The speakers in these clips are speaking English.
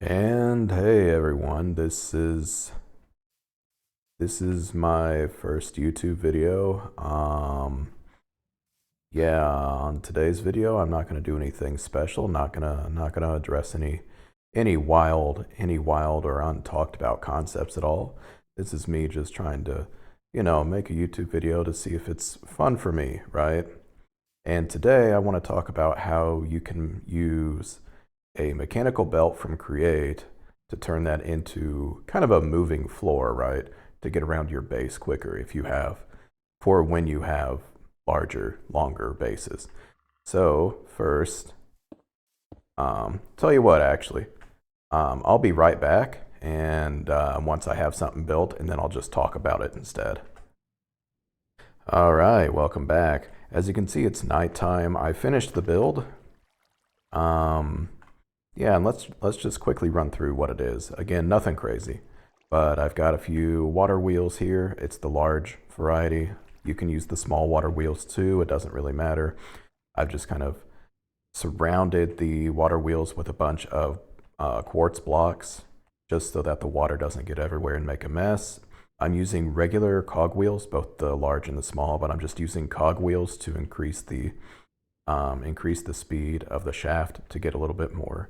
And hey everyone, this is my first YouTube video. Yeah, on today's video, I'm not gonna do anything special. Not gonna address any wild or untalked about concepts at all. This is me just trying to, make a YouTube video to see if it's fun for me, right? And today I want to talk about how you can use a mechanical belt from Create to turn that into kind of a moving floor, right? To get around your base quicker for when you have larger, longer bases. So first, tell you what, actually, I'll be right back, and once I have something built, and then I'll just talk about it instead. All right, welcome back. As you can see, it's nighttime. I finished the build. Yeah, and let's just quickly run through what it is. Again, nothing crazy, but I've got a few water wheels here. It's the large variety. You can use the small water wheels too. It doesn't really matter. I've just kind of surrounded the water wheels with a bunch of quartz blocks just so that the water doesn't get everywhere and make a mess. I'm using regular cogwheels, both the large and the small, but I'm just using cogwheels to increase the speed of the shaft to get a little bit more,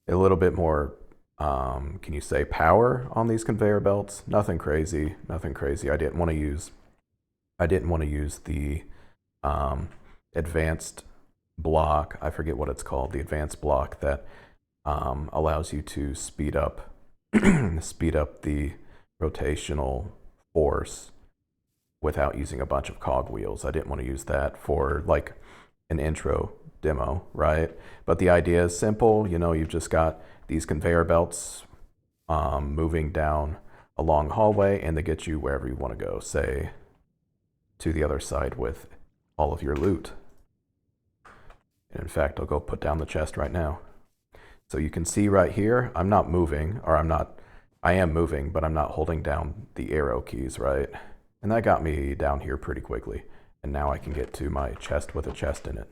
can you say, power on these conveyor belts. Nothing crazy. I didn't want to use the advanced block. I forget what it's called. The advanced block that allows you to speed up the rotational force without using a bunch of cogwheels. I didn't want to use that for like an intro demo, right? But the idea is simple. You've just got these conveyor belts moving down a long hallway, and they get you wherever you want to go, say to the other side with all of your loot. And in fact, I'll go put down the chest right now. So you can see right here, I am moving, but I'm not holding down the arrow keys, right? And that got me down here pretty quickly. And now I can get to my chest with a chest in it.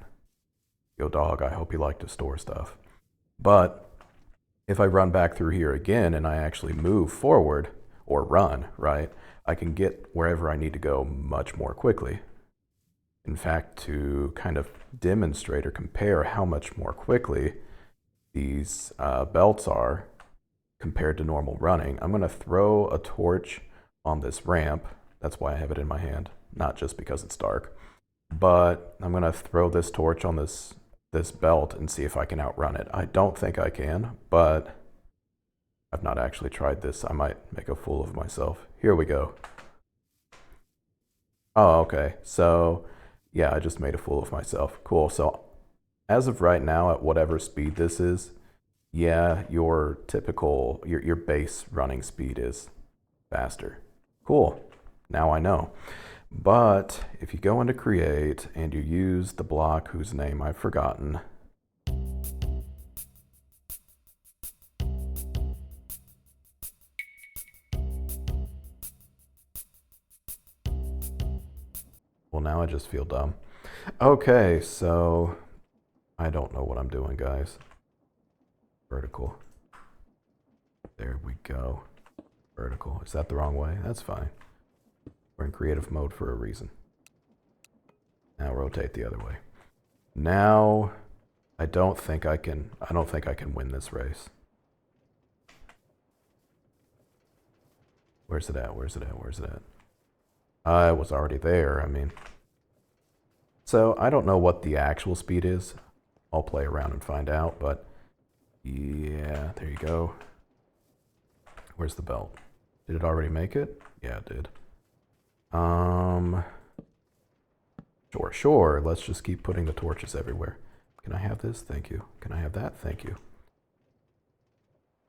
Yo, dog, I hope you like to store stuff. But if I run back through here again and I actually move forward or run, right, I can get wherever I need to go much more quickly. In fact, to kind of demonstrate or compare how much more quickly these belts are compared to normal running, I'm going to throw a torch on this ramp. That's why I have it in my hand, not just because it's dark. But I'm going to throw this torch on this belt and see if I can outrun it. I don't think I can, but I've not actually tried this. I might make a fool of myself. Here we go. Oh, okay. So, yeah, I just made a fool of myself. Cool. So, as of right now, at whatever speed this is, yeah, your base running speed is faster. Cool. Now I know. But if you go into Create and you use the block whose name I've forgotten, well, now I just feel dumb. Okay, so I don't know what I'm doing, guys. Vertical. There we go. Vertical. Is that the wrong way? That's fine. We're in creative mode for a reason. Now rotate the other way. Now I don't think I can win this race. Where's it at? I was already there. I mean, so I don't know what the actual speed is. I'll play around and find out, but yeah, there you go. Where's the belt? Did it already make it? Yeah, it did. Sure. Let's just keep putting the torches everywhere. Can I have this? Thank you. Can I have that? Thank you.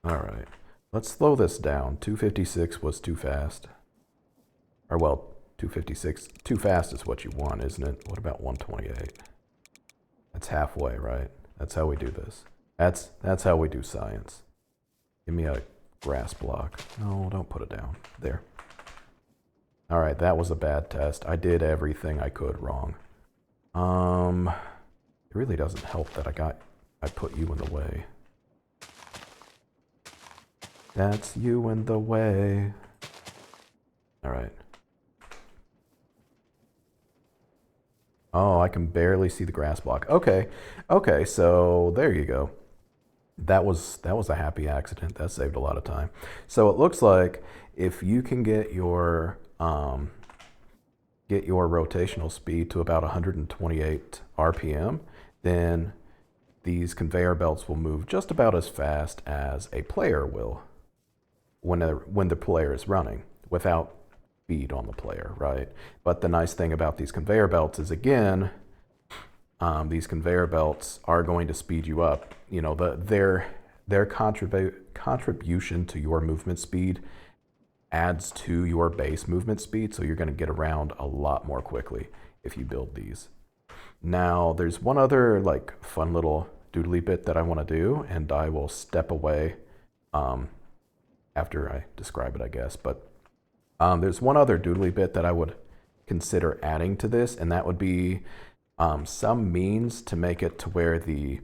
All right. Let's slow this down. 256 was too fast. Or, well, 256. Too fast is what you want, isn't it? What about 128? That's halfway, right? That's how we do this. That's how we do science. Give me a grass block. No, don't put it down. There. All right, that was a bad test. I did everything I could wrong. It really doesn't help that I put you in the way. That's you in the way. All right. Oh, I can barely see the grass block. Okay. Okay, so there you go. That was a happy accident. That saved a lot of time. So it looks like if you can get your rotational speed to about 128 RPM, then these conveyor belts will move just about as fast as a player will when the player is running without speed on the player, right? But the nice thing about these conveyor belts is, again, these conveyor belts are going to speed you up. You know, their contribution to your movement speed adds to your base movement speed, so you're going to get around a lot more quickly if you build these. Now, there's one other like fun little doodly bit that I want to do, and I will step away after I describe it, I guess. But there's one other doodly bit that I would consider adding to this, and that would be some means to make it to where the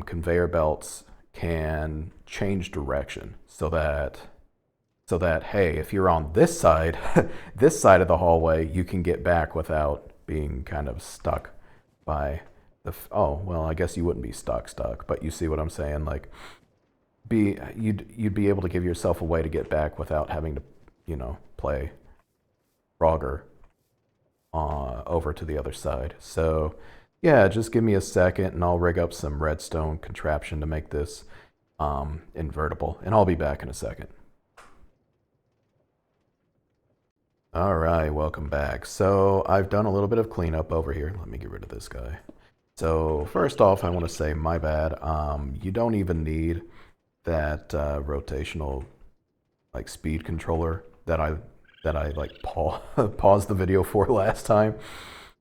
conveyor belts can change direction, so that hey, if you're on this side, this side of the hallway, you can get back without being kind of stuck by the. Oh well, I guess you wouldn't be stuck, but you see what I'm saying? Like, you'd be able to give yourself a way to get back without having to, play Frogger over to the other side. So yeah, just give me a second and I'll rig up some redstone contraption to make this invertible, and I'll be back in a second. All right, welcome back. So I've done a little bit of cleanup over here. Let me get rid of this guy. So first off, I want to say my bad. You don't even need that rotational like speed controller that I like paused the video for last time.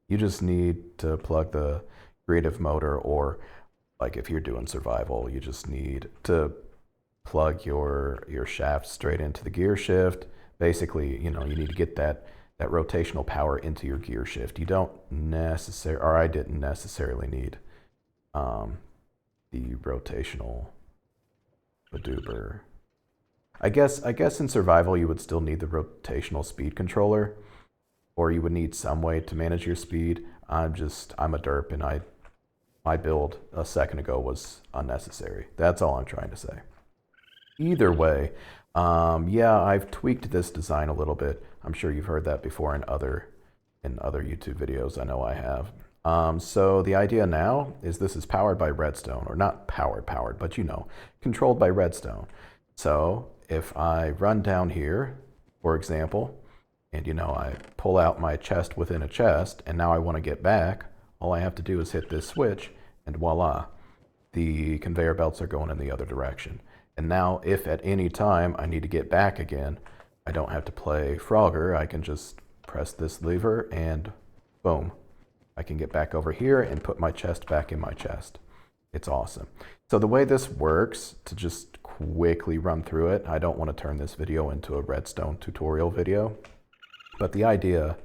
You just need to plug the creative motor, or like if you're doing survival, you just need to plug your shaft straight into the gear shift. Basically, you need to get that rotational power into your gear shift. You don't necessarily, or I didn't necessarily need the rotational Badoober. I guess in survival you would still need the rotational speed controller, or you would need some way to manage your speed. I'm a derp, and my build a second ago was unnecessary. That's all I'm trying to say. Either way, yeah, I've tweaked this design a little bit. I'm sure you've heard that before in other YouTube videos. I know I have. So the idea now is this is powered by redstone, or not powered, but controlled by redstone. So if I run down here, for example, and I pull out my chest within a chest, and now I want to get back, all I have to do is hit this switch, and voila, the conveyor belts are going in the other direction. And now if at any time I need to get back again, I don't have to play Frogger. I can just press this lever and boom, I can get back over here and put my chest back in my chest. It's awesome. So the way this works, to just quickly run through it, I don't want to turn this video into a redstone tutorial video, but the idea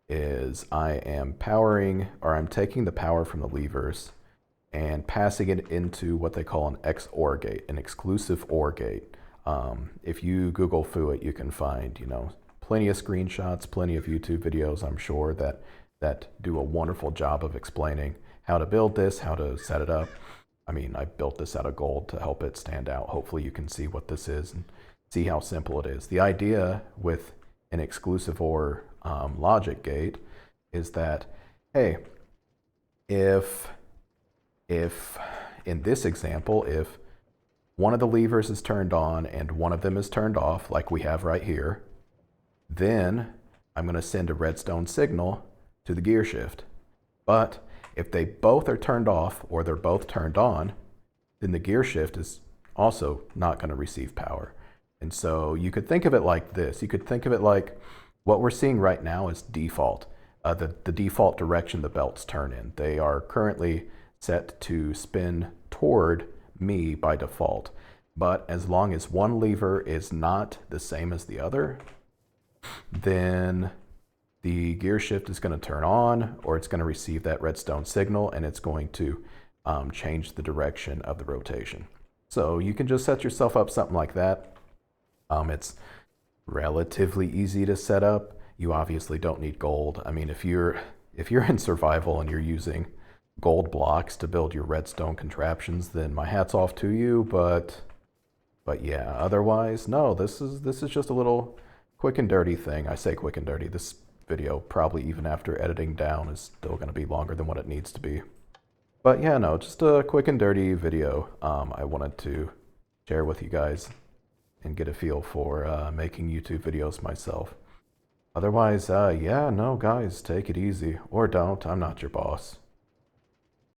is I am I'm taking the power from the levers and passing it into what they call an XOR gate, an exclusive OR gate. If you Google FUIT, you can find, plenty of screenshots, plenty of YouTube videos, I'm sure, that do a wonderful job of explaining how to build this, how to set it up. I mean, I built this out of gold to help it stand out. Hopefully you can see what this is and see how simple it is. The idea with an exclusive OR logic gate is that, hey, if in this example, if one of the levers is turned on and one of them is turned off, like we have right here, then I'm going to send a redstone signal to the gear shift. But if they both are turned off or they're both turned on, then the gear shift is also not going to receive power. And so you could think of it like this. You could think of it like what we're seeing right now is default, the default direction the belts turn in. They are currently set to spin toward me by default. But as long as one lever is not the same as the other, then the gear shift is going to turn on, or it's going to receive that redstone signal, and it's going to change the direction of the rotation. So you can just set yourself up something like that. It's relatively easy to set up. You obviously don't need gold. I mean, if you're in survival and you're using gold blocks to build your redstone contraptions, then my hat's off to you, but yeah, otherwise, no, this is just a little quick and dirty thing. I say quick and dirty. This video, probably even after editing down, is still going to be longer than what it needs to be. But yeah, no, just a quick and dirty video. I wanted to share with you guys and get a feel for making YouTube videos myself. Otherwise, yeah, no, guys, take it easy. Or don't. I'm not your boss.